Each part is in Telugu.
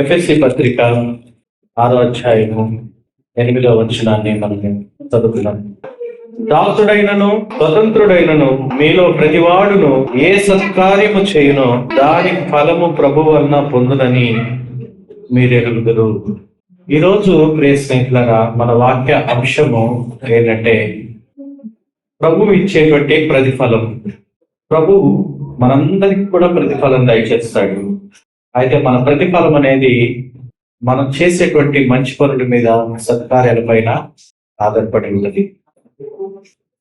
ఎఫెసీ పత్రిక 6వ అధ్యాయము 8వ వచనాన్ని మనం చదువుతున్నాం. దాసుడైనను స్వతంత్రుడైనను మీలో ప్రతివాడును ఏ సత్కార్యము చేయునో దాని ఫలము ప్రభు వలన పొందునని మీరెరుగుదురు. ఈరోజు ప్రియ స్నేహితులారా, మన వాక్య అంశము ఏంటంటే ప్రభువు ఇచ్చేటువంటి ప్రతిఫలం. ప్రభువు మనందరికి కూడా ప్రతిఫలం దయచేస్తాడు. అయితే మన ప్రతిఫలం అనేది మనం చేసేటువంటి మంచి పనుల మీద, సత్కార్యాల పైన ఆధారపడి ఉన్నది.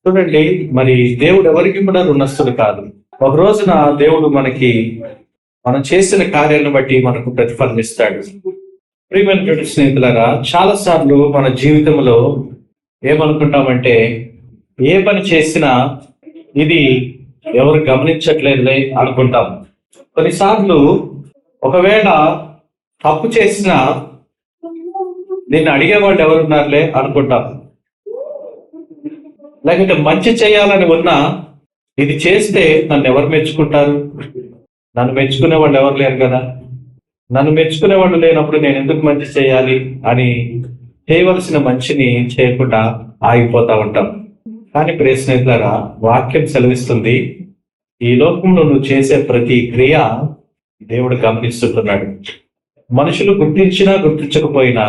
చూడండి, మరి దేవుడు ఎవరికి కూడా రుణస్థుడు కాదు. ఒక రోజున దేవుడు మనం చేసిన కార్యాలను బట్టి మనకు ప్రతిఫలం ఇస్తాడు. ప్రియమైన స్నేహితులారా, చాలా సార్లు మన జీవితంలో ఏమనుకుంటామంటే, ఏ పని చేసినా ఇది ఎవరు గమనించట్లేదులే అనుకుంటాం. కొన్నిసార్లు ఒకవేళ తప్పు చేసినా నిన్ను అడిగేవాళ్ళు ఎవరున్నారులే అనుకుంటాం. లేకపోతే మంచి చేయాలని ఉన్నా ఇది చేస్తే నన్ను ఎవరు మెచ్చుకుంటారు, నన్ను మెచ్చుకునే వాళ్ళు ఎవరు లేరు కదా, నన్ను మెచ్చుకునే వాళ్ళు లేనప్పుడు నేను ఎందుకు మంచి చేయాలి అని చేయవలసిన మంచిని చేయకుండా ఆగిపోతా ఉంటాం. కానీ ప్రియ స్నేహితులారా, వాక్యం సెలవిస్తుంది, ఈ లోకంలో నువ్వు చేసే ప్రతి క్రియ దేవుడు గమనిస్తుంటున్నాడు. మనుషులు గుర్తించినా గుర్తించకపోయినా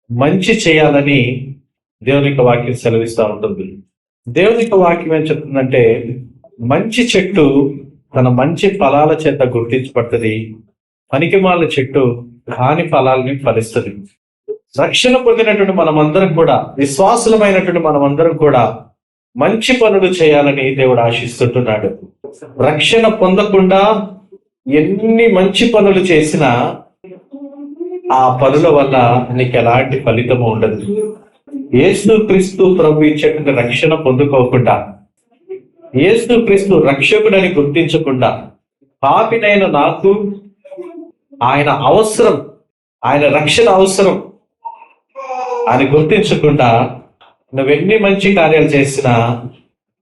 మంచి చేయాలని దేవుని యొక్క వాక్యం సెలవిస్తూ ఉంటుంది. దేవుని యొక్క వాక్యం ఏం చెప్తుందంటే, మంచి చెట్టు తన మంచి ఫలాల చేత గుర్తించబడుతుంది, పనికిమాలిన చెట్టు కాని ఫలాలని ఫలిస్తుంది. రక్షణ పొందినటువంటి మనమందరం కూడా, విశ్వాసులమైనటువంటి మనమందరం కూడా మంచి పనులు చేయాలని దేవుడు ఆశిస్తుంటున్నాడు. రక్షణ పొందకుండా ఎన్ని మంచి పనులు చేసినా ఆ పనుల వల్ల నీకు ఎలాంటి ఫలితము ఉండదు. యేసు క్రీస్తు ప్రభు ఇచ్చేటువంటి రక్షణ పొందుకోకుండా, యేసు క్రీస్తు రక్షకుడని గుర్తించకుండా, పాపినైన నాకు ఆయన అవసరం, ఆయన రక్షణ అవసరం అని గుర్తించకుండా నువ్వెన్ని మంచి కార్యాలు చేసినా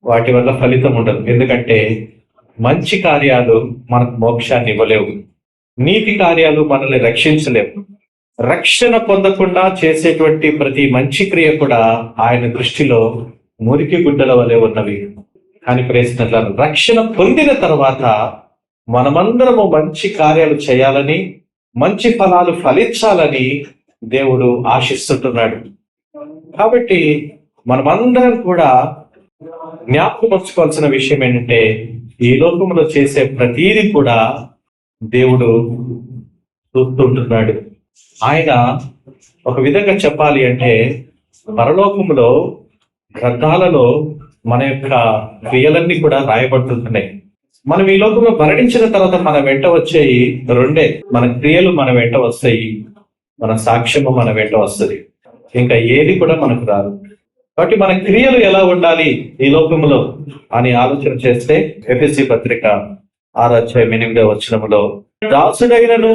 వాటి వల్ల ఫలితం ఉండదు. ఎందుకంటే మంచి కార్యాలు మనకు మోక్షాన్ని ఇవ్వలేవు, నీతి కార్యాలు మనల్ని రక్షించలేవు. రక్షణ పొందకుండా చేసేటువంటి ప్రతి మంచి క్రియ కూడా ఆయన దృష్టిలో మురికి గుడ్డల వలె ఉన్నవి. కానీ ప్రశ్న, రక్షణ పొందిన తర్వాత మనమందరము మంచి కార్యాలు చేయాలని, మంచి ఫలాలు ఫలించాలని దేవుడు ఆశిస్తుంటున్నాడు. కాబట్టి మనమందరం కూడా జ్ఞాపకం ఉంచుకోవాల్సిన విషయం ఏంటంటే, ఈ లోకంలో చేసే ప్రతీది కూడా దేవుడు చూస్తుంటున్నాడు. ఆయన ఒక విధంగా చెప్పాలి అంటే, పరలోకంలో గ్రంథాలలో మన యొక్క క్రియలన్నీ కూడా రాయబడుతుంటున్నాయి. మనం ఈ లోకంలో మరణించిన తర్వాత మన వెంట వచ్చేవి రెండే, మన క్రియలు మన వెంట వస్తాయి, మన సాక్ష్యము మన వెంట వస్తుంది. ఇంకా ఏది కూడా మనకు రాదు. కాబట్టి మన క్రియలు ఎలా ఉండాలి ఈ లోకములో అని ఆలోచన చేస్తే, ఎఫెసీ పత్రిక 6వ అధ్యాయం 8వ వచనములో, దాసుడైనను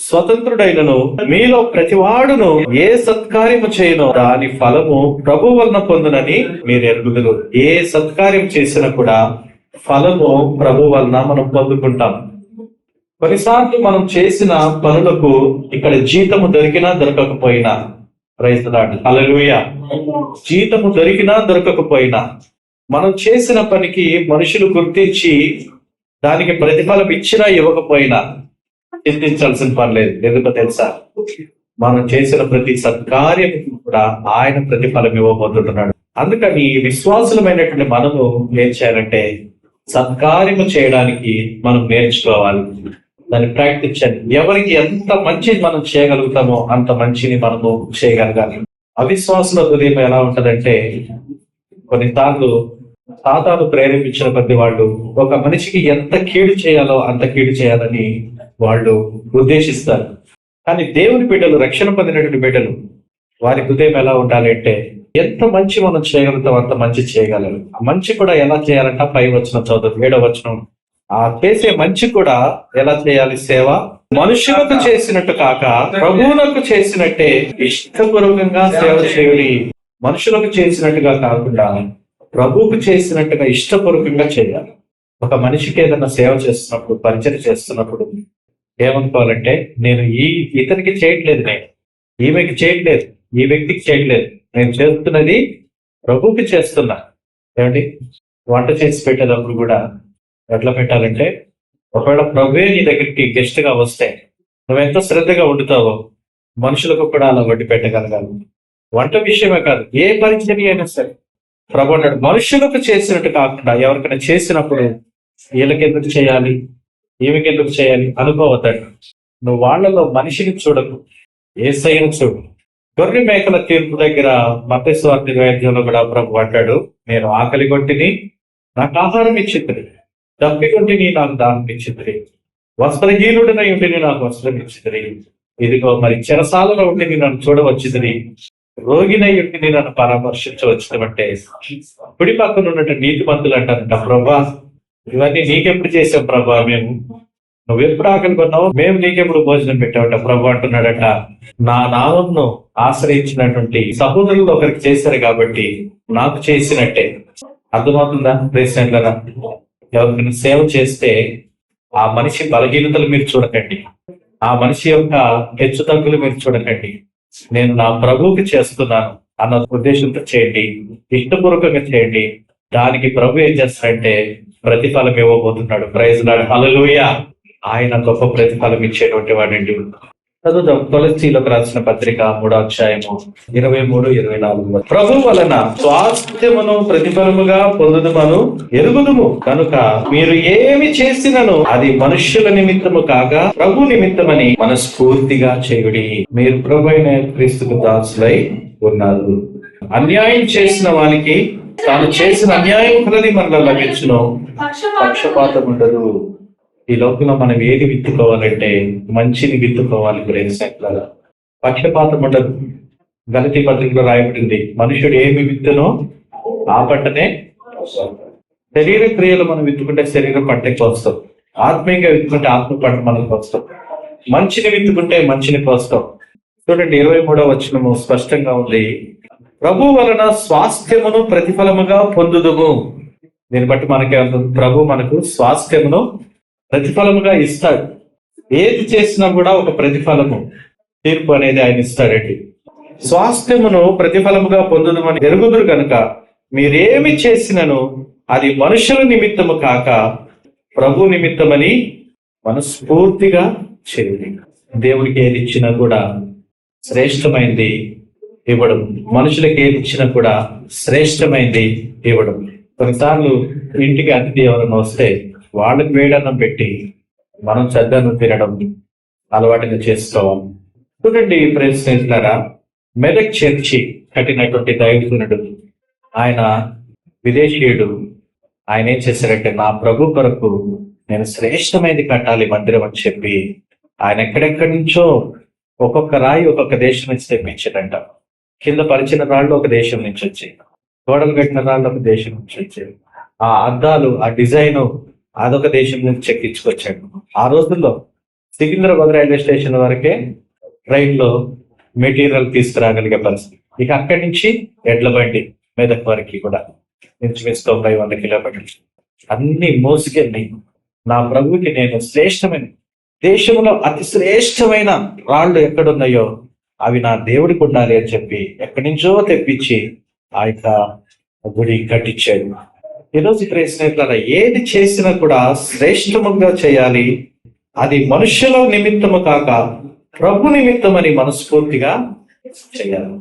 స్వతంత్రుడైనను మీలో ప్రతివాడును ఏ సత్కార్యము చేయనో దాని ఫలము ప్రభు వలన పొందునని మీరు ఎరుగుదురు. ఏ సత్కార్యం చేసినా కూడా ఫలము ప్రభు వలన మనం పొందుకుంటాం. కొన్నిసార్లు మనం చేసిన పనులకు ఇక్కడ జీతము దొరికినా దొరకకపోయినా, ప్రైజ్ లార్డ్, హల్లెలూయా, జీతము దొరికినా దొరకకపోయినా, మనం చేసిన పనికి మనుషులు గుర్తించి దానికి ప్రతిఫలం ఇచ్చినా ఇవ్వకపోయినా చింతించాల్సిన పని లేదు. ఎందుకో తెలుసా, మనం చేసిన ప్రతి సత్కార్యం కూడా ఆయన ప్రతిఫలం ఇవ్వబోతున్నాడు. అందుకని విశ్వాసులమైనటువంటి మనము ఏం చేయాలంటే, సత్కార్యము చేయడానికి మనం నేర్చుకోవాలి, దాన్ని ప్రాక్టీస్ చేయాలి. ఎవరికి ఎంత మంచి మనం చేయగలుగుతామో అంత మంచిని మనము చేయగలగాలి. అవిశ్వాసుల హృదయం ఎలా ఉంటదంటే, కొన్నిసార్లు సాతాను ప్రేరేపించిన కొద్ది వాళ్ళు ఒక మనిషికి ఎంత కీడు చేయాలో అంత కీడు చేయాలని వాళ్ళు ఉద్దేశిస్తారు. కానీ దేవుని బిడ్డలు, రక్షణ పొందినటువంటి బిడ్డలు, వారి హృదయం ఎలా ఉండాలి అంటే, ఎంత మంచి మనం చేయగలుగుతాం అంత మంచి చేయగలరు. ఆ మంచి కూడా ఎలా చేయాలంట, 5వ వచనం చదువు, 7వ వచనం, ఆ చేసే మంచి కూడా ఎలా చేయాలి, సేవ మనుషులకు చేసినట్టు కాక ప్రభువులకు చేసినట్టే ఇష్టపూర్వకంగా సేవ చేయుడి. మనుషులకు చేసినట్టుగా కాకుండా ప్రభువుకు చేసినట్టుగా ఇష్టపూర్వకంగా చేయాలి. ఒక మనిషికి ఏదైనా సేవ చేస్తున్నప్పుడు, పరిచయం చేస్తున్నప్పుడు ఏమనుకోవాలంటే నేను ఇతనికి చేయట్లేదు, నేను ఈమెకి చేయట్లేదు, ఈ వ్యక్తికి చేయట్లేదు, నేను చేస్తున్నది ప్రభుకి చేస్తున్నా. ఏమండి, వంట చేసి పెట్టేటప్పుడు కూడా ఎట్లా పెట్టాలంటే, ఒకవేళ ప్రభువే నీ దగ్గరికి గెస్ట్ గా వస్తే నువ్వెంత శ్రద్ధగా వండుతావో మనుషులకు కూడా అలా వండి పెట్టగలగాలి. వంట విషయమే కాదు, ఏ పరిచర్య అయినా సరే ప్రభు అన్నాడు మనుషులకు చేసినట్టు కాకుండా ఎవరికైనా చేసినప్పుడు వీళ్ళకి ఎందుకు చేయాలి, ఈమెకి ఎందుకు చేయాలి అనుకోవద్దండి. నువ్వు వాళ్ళలో మనిషిని చూడకు, యేసయ్యను చూడు. గొర్రె మేకల తీర్పు దగ్గర మత్తయి సువార్త 25లో కూడా ప్రభు అంటాడు, నేను ఆకలి కొట్టిని నాకు ఆహారం ఇచ్చింది, దప్పి కొట్టిని నాకు దానం ఇచ్చింది, వస్త్రహీనుడినై ఉంటిని నాకు వస్త్రం ఇచ్చింది, ఇదిగో మరి చెరసాలలో ఉండి నన్ను చూడవచ్చింది, రోగినై ఉండి నన్ను పరామర్శించవచ్చుదంటే కుడి పక్కన ఉన్నట్టు నీతి మంతులు అంటారంట, ప్రభా ఇవన్నీ నీకెప్పుడు చేసాం ప్రభా, మేము నువ్వెప్పుడు ఆకలి కొన్నావు, మేము నీకెప్పుడు భోజనం పెట్టావట ప్రభు అంటున్నాడట. నా నామంను ఆశ్రయించినటువంటి సహోదరులు ఒకరికి చేశారు కాబట్టి నాకు చేసినట్టే. అర్థమవుతుందా ప్రేక్షకులారా? ఎవరికైనా సేవ చేస్తే ఆ మనిషి బలహీనతలు మీరు చూడకండి, ఆ మనిషి యొక్క హెచ్చు తగ్గులు మీరు చూడకండి. నేను నా ప్రభువుకి చేస్తున్నాను అన్న ఉద్దేశంతో చేయండి, ఇష్టపూర్వకంగా చేయండి. దానికి ప్రభు ఏం చేస్తాడంటే ప్రతిఫలం ఇవ్వబోతున్నాడు. ప్రైజ్ లార్డ్, హల్లెలూయా. ఆయన గొప్ప ప్రతిఫలం ఇచ్చేటువంటి వాడండి. చదువుదాం కొలస్సీలకు రాసిన పత్రిక 3వ అధ్యాయము 23-24. ప్రభు వలన స్వాస్థ్యమును ప్రతిఫలముగా పొందుదుమను ఎరుగుదుము కనుక మీరు ఏమి చేసినను అది మనుష్యుల నిమిత్తము కాగా ప్రభు నిమిత్తమని మనస్ఫూర్తిగా చేయుడి. మీరు ప్రభు అయిన క్రీస్తుకు దాసులై ఉన్నారు. అన్యాయం చేసిన వానికి తాను చేసిన అన్యాయం కొలది మనలో లభించును, పక్షపాతం ఉండదు. ఈ లోకంలో మనం ఏది విత్తుకోవాలంటే మంచిని విత్తుకోవాలి. ప్రేక్షకులారా, పక్షపాతం ఉండదు. గలతీ పత్రికలో రాయబడింది, మనుషుడు ఏమి విత్తునో ఆ పంటనే. శరీర క్రియలు మనం విత్తుకుంటే శరీర పంటకి వస్తాం, ఆత్మీయంగా విత్తుకుంటే ఆత్మ పంట మనకు వస్తాం, మంచిని విత్తుకుంటే మంచిని కోస్తాం. చూడండి 23వ వచనము స్పష్టంగా ఉంది, ప్రభు వలన స్వాస్థ్యమును ప్రతిఫలముగా పొందుదుము. దీన్ని బట్టి మనకి ప్రభు మనకు స్వాస్థ్యమును ప్రతిఫలముగా ఇస్తాడు. ఏది చేసినా కూడా ఒక ప్రతిఫలము, తీర్పు అనేది ఆయన ఇస్తాడండి. స్వాస్థ్యమును ప్రతిఫలముగా పొందుదమని ఎరుగుదురు కనుక మీరేమి చేసినను అది మనుషుల నిమిత్తము కాక ప్రభు నిమిత్తమని మనస్ఫూర్తిగా చేయండి. దేవుడికి ఏది ఇచ్చినా కూడా శ్రేష్టమైంది ఇవ్వడం, మనుషులకి ఏది ఇచ్చినా కూడా శ్రేష్టమైంది ఇవ్వడం. కొన్నిసార్లు ఇంటికి అతిథి ఎవరైనా వస్తే వాళ్ళకి వేడన్నం పెట్టి మనం చద్దన్నం తినడం అలవాటుగా చేసుకోవాలి. చూడండి ప్రేక్షకులారా, మెదక్ చర్చి కట్టినటువంటి దైవజనుడు, ఆయన విదేశీయుడు. ఆయన ఏం చేశారంటే, నా ప్రభు కొరకు నేను శ్రేష్టమైనది కట్టాలి మందిరం అని చెప్పి ఆయన ఎక్కడెక్కడి నుంచో ఒక్కొక్క రాయి ఒక్కొక్క దేశం నుంచి తెప్పించాడంట. కింద పరిచిన రాళ్ళు ఒక దేశం నుంచి వచ్చాయి, గోడలు కట్టిన రాళ్ళు ఒక దేశం నుంచి వచ్చాయి, ఆ అద్దాలు ఆ డిజైన్ అదొక దేశం నుంచి చెక్కించుకొచ్చాడు. ఆ రోజుల్లో సికింద్రాబాద్ రైల్వే స్టేషన్ వరకే ట్రైన్ లో మెటీరియల్ తీసుకురాగలిగే పరిస్థితి. ఇక అక్కడి నుంచి ఎడ్ల బండి మెదక్ వరకు కూడా ఇంచుమించు 90-100 కిలోమీటర్లు అన్ని మోసుకెళ్ళి నా ప్రభుకి నేను శ్రేష్టమైన, దేశంలో అతి శ్రేష్టమైన రాళ్ళు ఎక్కడున్నాయో అవి నా దేవుడికి ఉండాలి అని చెప్పి ఎక్కడి నుంచో తెప్పించి ఆ యొక్క గుడి కట్టించాడు. ఈరోజు ప్రేక్షకులారా, ఏది చేసినా కూడా శ్రేష్టముగా చేయాలి, అది మనుషుల నిమిత్తము కాక ప్రభు నిమిత్తమని మనస్ఫూర్తిగా చేయాలి.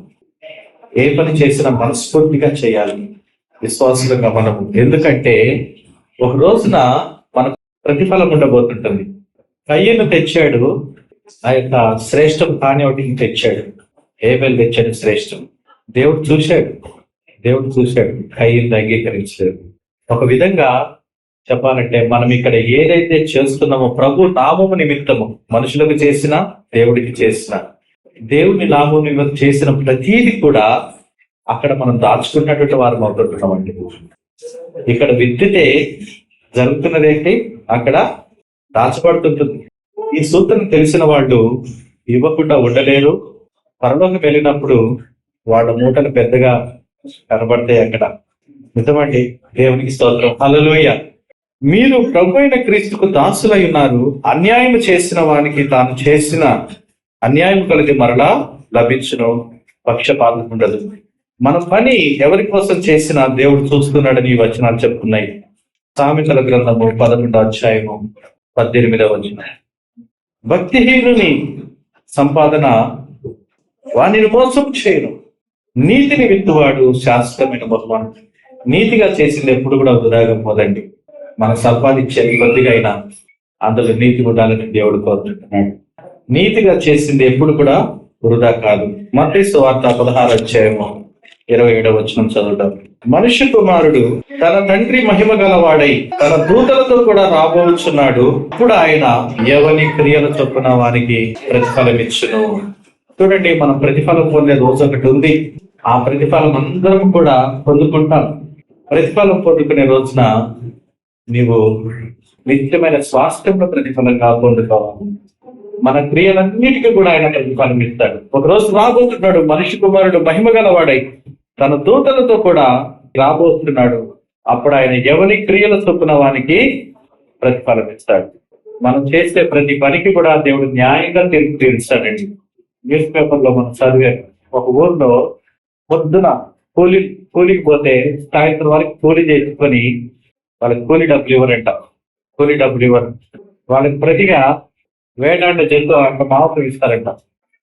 ఏ పని చేసినా మనస్ఫూర్తిగా చేయాలి విశ్వాసులుగా మనము. ఎందుకంటే ఒక రోజున మనకు ప్రతిఫలం ఉండబోతుంటుంది. కయ్యను తెచ్చాడు, ఆ యొక్క శ్రేష్టం కాని ఒకటి తెచ్చాడు, హేబెల్ తెచ్చాడు శ్రేష్టం. దేవుడు చూశాడు, కయ్యను అంగీకరించలేదు. ఒక విధంగా చెప్పాలంటే మనం ఇక్కడ ఏదైతే చేస్తున్నామో ప్రభు నామము నిమిత్తము, మనుషులకు చేసిన దేవుడికి చేసిన, దేవుని నామము నిమిత్తం చేసిన ప్రతీది కూడా అక్కడ మనం దాచుకున్నటువంటి వారు అవుతుంటున్నామండి. ఇక్కడ విత్తితే జరుగుతున్నది ఏంటి, అక్కడ దాచబడుతుంటుంది. ఈ సూత్రం తెలిసిన వాళ్ళు ఇవ్వకుండా ఉండలేరు. పరలోకి వెళ్ళినప్పుడు వాళ్ళ మూటలు పెద్దగా కనబడతాయి అక్కడ. నిజమండి, దేవునికి స్తోత్రం, హల్లెలూయా. మీరు ప్రభు అయిన క్రీస్తుకు దాసులై ఉన్నారు. అన్యాయం చేసిన వానికి తాను చేసిన అన్యాయం కలిగి మరలా లభించును, పక్షపాతం ఉండదు. మన పని ఎవరి కోసం చేసినా దేవుడు చూస్తున్నాడని ఈ వచనాలు చెప్తున్నాయి. సామెతల గ్రంథము 11వ అధ్యాయము 18వ వచనం. భక్తిహీనుని సంపాదన వానిని మోసం చేయను, నీతిని విత్తువాడు శాశ్వతమైన బహుమానం. నీతిగా చేసింది ఎప్పుడు కూడా వృధాగా పోదండి. మనం సంపాదించేది కొద్దిగా అయినా అందులో నీతి ఉండాలని దేవుడు కోరుతున్నాడు. నీతిగా చేసింది ఎప్పుడు కూడా వృధా కాదు. మత్తయి సువార్త 16వ అధ్యాయము 27వ వచనం చదువుతాం. మనుష్య కుమారుడు తన తండ్రి మహిమ గలవాడై తన దూతలతో కూడా రాబోచున్నాడు. ఇప్పుడు ఆయన ఎవని క్రియల చొప్పున వారికి ప్రతిఫలం ఇచ్చును. చూడండి, మనం ప్రతిఫలం పొందే రోజు ఒకటి ఉంది. ఆ ప్రతిఫలం అందరం కూడా పొందుకుంటాం. ప్రతిఫలం పొందుకునే రోజున నీవు నిత్యమైన స్వాస్థ్యంలో ప్రతిఫలంగా పొందుకోవాలి. మన క్రియలన్నిటికీ కూడా ఆయన ప్రతిఫలం ఇస్తాడు. ఒకరోజు రాబోతున్నాడు మనిషి కుమారుడు మహిమ గలవాడై తన దూతలతో కూడా రాబోతున్నాడు. అప్పుడు ఆయన ఎవరి క్రియల చొప్పున వానికి ప్రతిఫలం ఇస్తాడు. మనం చేసే ప్రతి పనికి కూడా దేవుడు న్యాయంగా తీర్పు తీరుస్తాడండి. న్యూస్ పేపర్లో మనం చదివే ఒక ఊర్లో పొద్దున కూలికి పోతే సాయంత్రం వరకు కూలి చేసుకొని వాళ్ళకి కూలి డబ్బులు ఇవ్వరంట. కూలి డబ్బులు ఇవ్వరు. వాళ్ళకి ప్రతిగా వేటాడిన జంతువు అంత మాంసం ఇస్తారంట.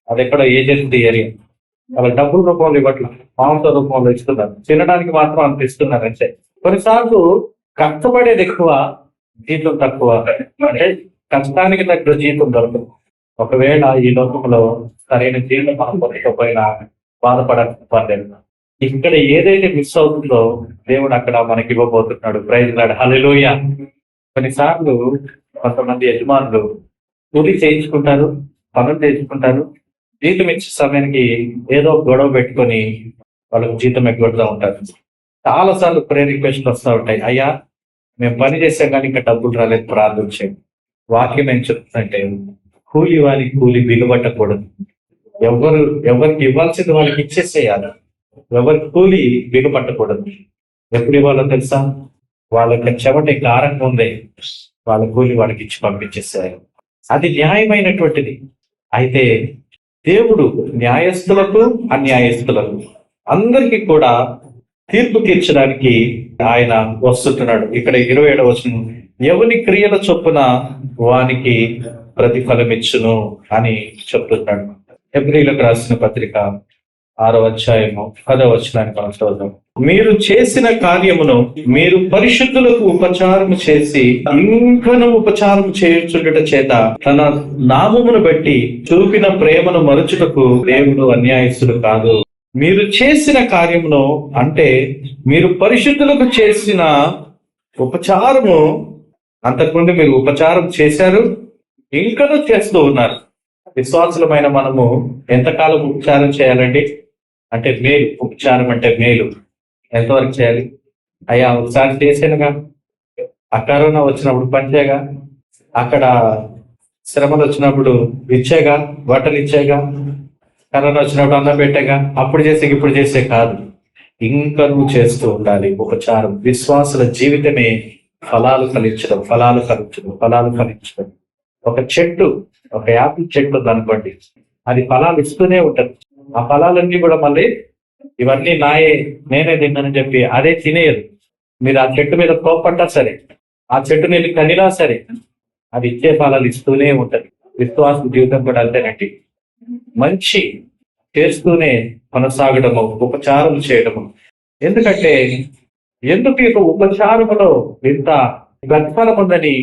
అది ఎక్కడ ఏజెన్సీ ఏరియా. వాళ్ళకి డబ్బుల రూపంలో ఇవ్వట్ల, మాంస రూపంలో ఇస్తున్నారు. తినడానికి మాత్రం అంత ఇస్తున్నారు అంతే. కొన్నిసార్లు కష్టపడేది ఎక్కువ, జీతం తక్కువ. అంటే కష్టానికి తగ్గ జీతం దొరకదు. ఒకవేళ ఈ లోకంలో సరైన జీతం పొందకపోయినా బాధపడలేదు. ఇక్కడ ఏదైతే మిస్ అవుతుందో దేవుడు అక్కడ మనకి ఇవ్వబోతున్నాడు. ప్రైజ్ లార్డ్, హల్లెలూయా. కొన్నిసార్లు కొంతమంది యజమానులు కూలి చేయించుకుంటారు, పనులు చేయించుకుంటారు. జీతం ఇచ్చే సమయానికి ఏదో గొడవ పెట్టుకొని వాళ్ళకు జీతం ఎగ్గొడుతూ ఉంటారు. చాలా సార్లు ప్రేయర్ రిక్వెస్ట్లు వస్తూ ఉంటాయి. అయ్యా, మేము పని చేసాం కానీ ఇంకా డబ్బులు రాలేదు, ప్రార్థన చేయండి. వాక్యం ఏం చెప్తుందంటే కూలి వారికి కూలి బిగుబట్టకూడదు. ఎవరికి ఇవ్వాల్సింది వాళ్ళకి ఇచ్చేసేయాలి. ఎవరికి కూలి బిగుపట్టకూడదు. ఎప్పుడు ఇవ్వాలో తెలుసా? వాళ్ళకి చెమట కారంగా ఉంది, వాళ్ళ కూలి వాళ్ళకి ఇచ్చి పంపించేసేయాలి. అది న్యాయమైనటువంటిది. అయితే దేవుడు న్యాయస్తులకు అన్యాయస్తులకు అందరికీ కూడా తీర్పు తీర్చడానికి ఆయన వస్తున్నాడు. ఇక్కడ 27వ వచనం, ఎవని క్రియల చొప్పున వానికి ప్రతిఫలం ఇచ్చును అని చెప్తున్నాడు. హెబ్రీయులకు రాసిన పత్రిక 6వ అధ్యాయము 10వ వచనాన్ని మనం చదువుతాం. మీరు చేసిన కార్యమును మీరు పరిశుద్ధులకు ఉపచారము చేసి ఇంకను ఉపచారం చేయుచుండుట చేత తన నామమును బట్టి చూపిన ప్రేమను మరుచుటకు దేవుడు అన్యాయస్తుడు కాదు. మీరు చేసిన కార్యమును అంటే మీరు పరిశుద్ధులకు చేసిన ఉపచారము, అంతకుముందు మీరు ఉపచారం చేశారు, ఇంకనూ చేస్తూ ఉన్నారు. విశ్వాసులమైన మనము ఎంతకాలం ఉపచారం చేయాలండి? అంటే మేలు. ఉపచారం అంటే మేలు. ఎంతవరకు చేయాలి? అయ్యా, ఒకసారి చేసానుగా, ఆ కరోనా వచ్చినప్పుడు పంచేగా, అక్కడ శ్రమలు వచ్చినప్పుడు ఇచ్చేగా, బట్టలు ఇచ్చేగా, కరోనా వచ్చినప్పుడు అన్నం పెట్టేగా, అప్పుడు చేసే ఇప్పుడు చేసే కాదు, ఇంకా నువ్వు చేస్తూ ఉండాలి ఉపచారం. విశ్వాసుల జీవితమే ఫలాలు ఫలించడం. ఒక చెట్టు, ఒక యాపిల్ చెట్టు ఉందనుకోండి, అది ఫలాలు ఇస్తూనే ఉంటది. ఆ ఫలాలన్నీ కూడా మళ్ళీ ఇవన్నీ నేనే తిన్నానని చెప్పి అదే తినేయదు. మీరు ఆ చెట్టు మీద కోపడ్డా సరే, ఆ చెట్టు నేను కనినా సరే, అది ఇచ్చే ఫలాలు ఇస్తూనే ఉంటది. విశ్వాస జీవితం కూడా అంతేనండి. మంచి చేస్తూనే కొనసాగడము, ఉపచారం చేయడము. ఎందుకు ఇక ఉపచారములో ఇంత ప్రతిఫలం ఉందని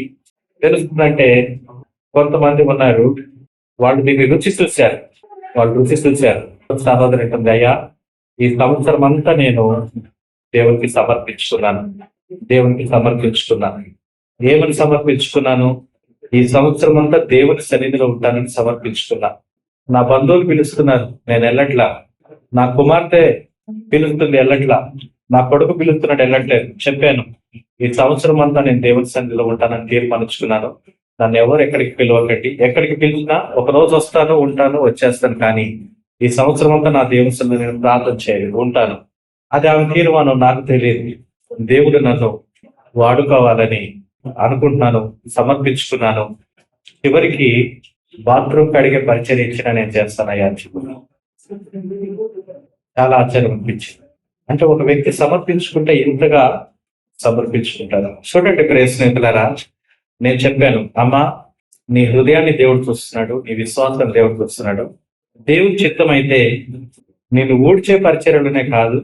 తెలుస్తుందంటే, కొంతమంది ఉన్నారు, వాళ్ళు దీన్ని రుచి చూశారు. సహోదరు ఉంటుంది, అయ్యా, ఈ సంవత్సరం అంతా నేను దేవునికి సమర్పించుకున్నాను. ఏమని సమర్పించుకున్నాను? ఈ సంవత్సరం అంతా దేవుని సన్నిధిలో ఉంటానని సమర్పించుకున్నాను. నా బంధువులు పిలుస్తున్నారు, నేను వెళ్ళట్లా. నా కుమార్తె పిలుస్తుంది, వెళ్ళట్లా. నా కొడుకు పిలుస్తున్నాడు, వెళ్ళట్లేదు. చెప్పాను, ఈ సంవత్సరం అంతా నేను దేవుని సన్నిధిలో ఉంటానని తీర్మానించుకున్నాను. నన్ను ఎవరు ఎక్కడికి పిలవకండి. ఎక్కడికి పిలిచినా ఒక రోజు వస్తాను, ఉంటాను, వచ్చేస్తాను. కానీ ఈ సంవత్సరం అంతా నా దేవుని సన్నిధిలో నేను ప్రార్థన చేయాలి, ఉంటాను. అది ఆమె తీర్మానం. నాకు తెలియదు. దేవుడు నన్ను వాడుకోవాలని అనుకుంటున్నాను, సమర్పించుకున్నాను. చివరికి బాత్రూమ్ కడిగే పరిచయం ఇచ్చిన నేను చేస్తానయ్యా అని చెప్పాను. చాలా ఆశ్చర్యం అనిపించింది. అంటే ఒక వ్యక్తి సమర్పించుకుంటే ఇంతగా సమర్పించుకుంటారు. చూడండి ప్రియ స్నేహితులారా, నేను చెప్పాను, అమ్మా నీ హృదయాన్ని దేవుడు చూస్తున్నాడు, నీ విశ్వాసం దేవుడు చూస్తున్నాడు. దేవుని చిత్తం అయితే నేను ఊడ్చే పరిచర్యలనే కాదు,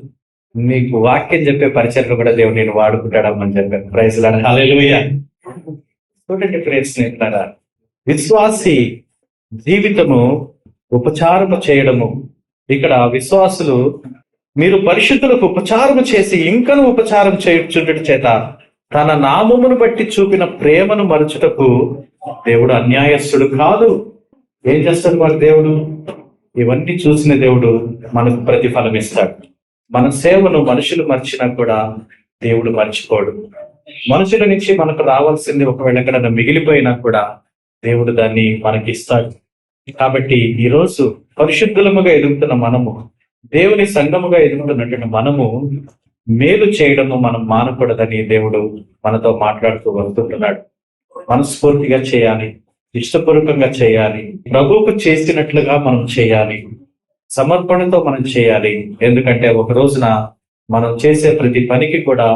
నీకు వాక్యం చెప్పే పరిచర్యలు కూడా దేవుడు నేను వాడుకుంటాడమ్మని చెప్పాను. ప్రైజ్ లార్డ్, హల్లెలూయా. చూడండి ప్రియ స్నేహితులారా, విశ్వాసి జీవితము ఉపచారము చేయడము. ఇక్కడ విశ్వాసులు మీరు పరిశుద్ధులకు ఉపచారము చేసి ఇంకను ఉపచారం చేయుచుండుట చేత తన నామమును బట్టి చూపిన ప్రేమను మరచుటకు దేవుడు అన్యాయస్తుడు కాదు. ఏం చేస్తాడు మరి దేవుడు? ఇవన్నీ చూసిన దేవుడు మనకు ప్రతిఫలం ఇస్తాడు. మన సేవను మనుషులు మర్చినా కూడా దేవుడు మర్చిపోడు. మనుషుల నుంచి మనకు రావాల్సింది ఒకవేళ ఎక్కడైనా మిగిలిపోయినా కూడా దేవుడు దాన్ని మనకి ఇస్తాడు. కాబట్టి ఈరోజు పరిశుద్ధులముగా ఎదుగుతున్న మనము, దేవుని సంఘముగా ఎదుగుతున్నటువంటి మనము మేలు చేయడము మనం మానకూడదని దేవుడు మనతో మాట్లాడుతూ వస్తుంటున్నాడు. మనస్ఫూర్తిగా చేయాలి, ఇష్టపూర్వకంగా చేయాలి, ప్రభువుకు చేసినట్లుగా మనం చేయాలి, సమర్పణతో మనం చేయాలి. ఎందుకంటే ఒక రోజున మనం చేసే ప్రతి పనికి కూడా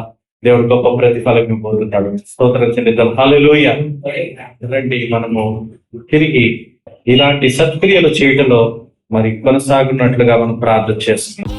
దేవుడు గొప్ప ప్రతిఫలం ఇవ్వబోతున్నాడు. స్తోత్రం చెల్లిద్దాం. హల్లెలూయా. రండి మనము తిరిగి ఇలాంటి సత్క్రియలు చేయడంలో మరి కొనసాగున్నట్లుగా మనం ప్రార్థన చేస్తున్నాం.